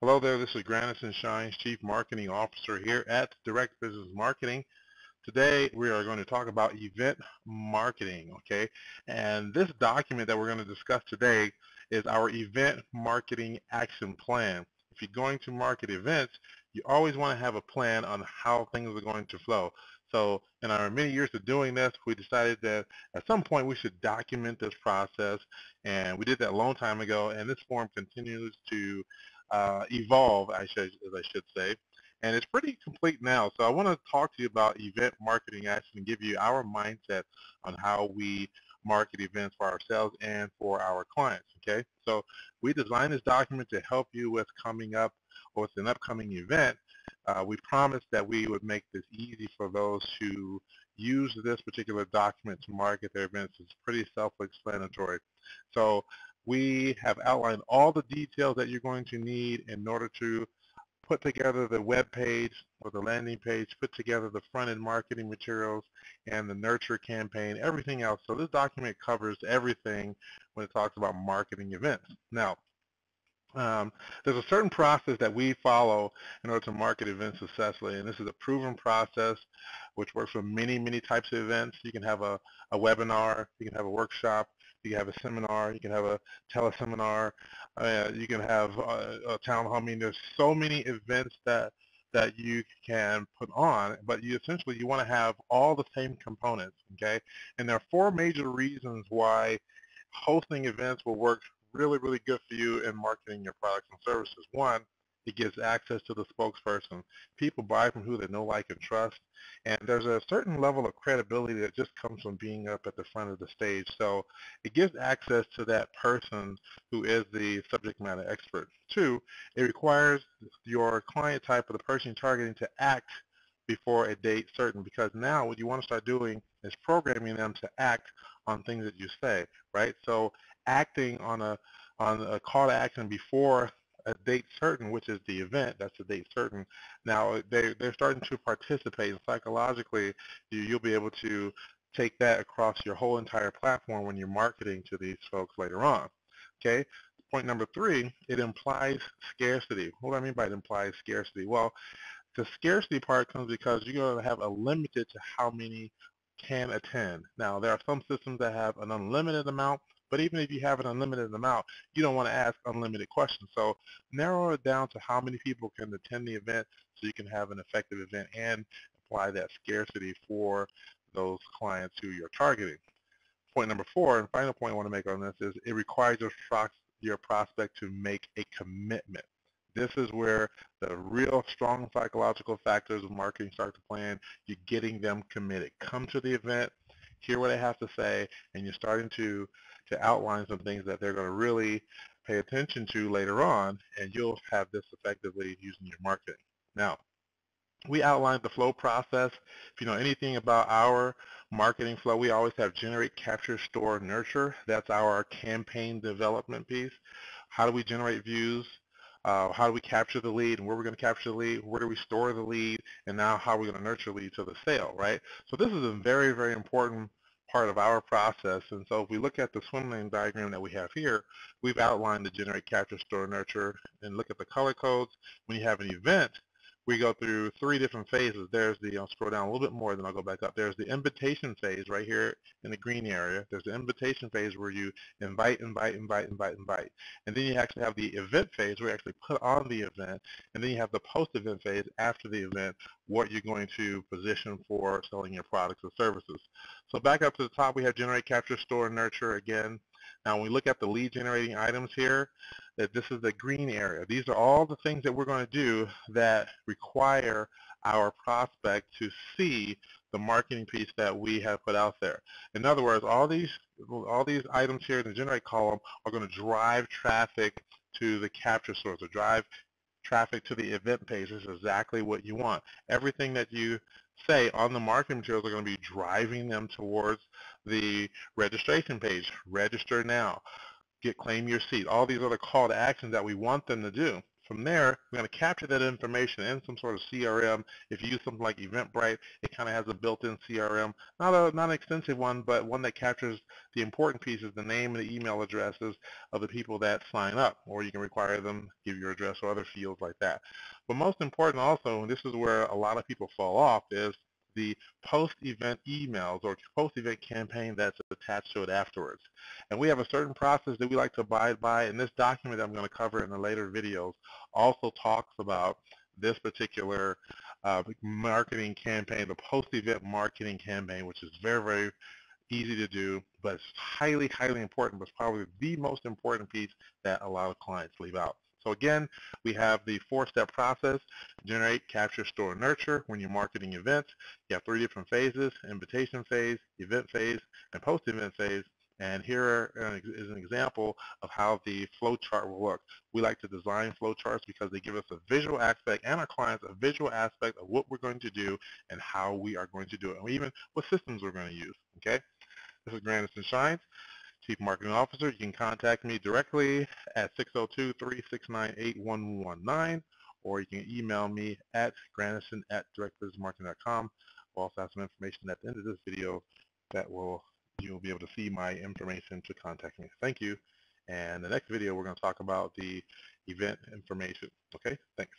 Hello there, this is Granison Shines, Chief Marketing Officer here at Direct Business Marketing. Today we are going to talk about event marketing, okay? And this document that we're going to discuss today is our event marketing action plan. If you're going to market events, you always want to have a plan on how things are going to flow. So in our many years of doing this, we decided that at some point we should document this process, and we did that a long time ago, and this form continues to evolve, as I should say, and it's pretty complete now. So I want to talk to you about event marketing action and give you our mindset on how we market events for ourselves and for our clients. Okay, so we designed this document to help you with coming up or with an upcoming event. We promised that we would make this easy for those who use this particular document to market their events. It's pretty self-explanatory. So we have outlined all the details that you're going to need in order to put together the web page or the landing page, put together the front-end marketing materials and the nurture campaign, everything else. So this document covers everything when it talks about marketing events. Now, there's a certain process that we follow in order to market events successfully, and this is a proven process which works for many, many types of events. You can have a webinar, you can have a workshop, you can have a seminar, you can have a teleseminar, you can have a town hall. I mean, there's so many events that you can put on, but you essentially you want to have all the same components, okay? And there are four major reasons why hosting events will work really, really good for you in marketing your products and services. One, it gives access to the spokesperson. People buy from who they know, like, and trust. And there's a certain level of credibility that just comes from being up at the front of the stage. So it gives access to that person who is the subject matter expert. Two, it requires your client type or the person you're targeting to act before a date certain, because now what you want to start doing is programming them to act on things that you say, right? So acting on a call to action before a date certain, which is the event, that's the date certain. Now they're starting to participate, and psychologically you'll be able to take that across your whole entire platform when you're marketing to these folks later on. Okay. Point number three, it implies scarcity. What do I mean by it implies scarcity? Well, the scarcity part comes because you're going to have a limited to how many can attend. Now, there are some systems that have an unlimited amount, but even if you have an unlimited amount, you don't want to ask unlimited questions. So narrow it down to how many people can attend the event so you can have an effective event and apply that scarcity for those clients who you're targeting. Point number four, and final point I want to make on this, is it requires your prospect to make a commitment. This is where the real strong psychological factors of marketing start to play in. You're getting them committed. Come to the event, hear what they have to say, and you're starting to outline some things that they're going to really pay attention to later on, and you'll have this effectively using your marketing. Now, we outlined the flow process. If you know anything about our marketing flow, we always have generate, capture, store, nurture. That's our campaign development piece. How do we generate views? How do we capture the lead, and where we're going to capture the lead? Where do we store the lead? And now how are we going to nurture the lead to the sale, right? So this is a very, very important part of our process. And so if we look at the swim lane diagram that we have here, we've outlined the generate, capture, store, nurture, and look at the color codes. When you have an event, we go through three different phases. There's the, I'll scroll down a little bit more, then I'll go back up. There's the invitation phase right here in the green area. There's the invitation phase where you invite. And then you actually have the event phase where you actually put on the event. And then you have the post-event phase after the event, what you're going to position for selling your products or services. So back up to the top, we have generate, capture, store, and nurture again. Now, when we look at the lead generating items here, that this is the green area. These are all the things that we're going to do that require our prospect to see the marketing piece that we have put out there. In other words, all these items here in the generate column are going to drive traffic to the capture source, or drive traffic to the event page. This is exactly what you want. Everything that you say on the marketing materials are going to be driving them towards the registration page. Register now. Claim your seat. All these other call to actions that we want them to do. from there, we're going to capture that information in some sort of CRM. If you use something like Eventbrite, it kind of has a built-in CRM, not an extensive one, but one that captures the important pieces, the name and the email addresses of the people that sign up, or you can require them to give your address or other fields like that. But most important also, and this is where a lot of people fall off, is the post-event emails or post-event campaign that's attached to it afterwards. And we have a certain process that we like to abide by, and this document that I'm going to cover in the later videos also talks about this particular marketing campaign, the post-event marketing campaign, which is very, very easy to do, but it's highly, highly important, but it's probably the most important piece that a lot of clients leave out. So again, we have the four-step process: generate, capture, store, nurture. When you're marketing events, you have three different phases: invitation phase, event phase, and post-event phase. And here is an example of how the flow chart will look. We like to design flow charts because they give us a visual aspect, and our clients a visual aspect of what we're going to do and how we are going to do it, and even what systems we're going to use. Okay? This is Grandison Shines, Chief Marketing Officer. You can contact me directly at 602-369-8119, or you can email me at grandison@directbusinessmarketing.com. We'll also have some information at the end of this video that you'll be able to see my information to contact me. Thank you. And the next video, we're going to talk about the event information. Okay, thanks.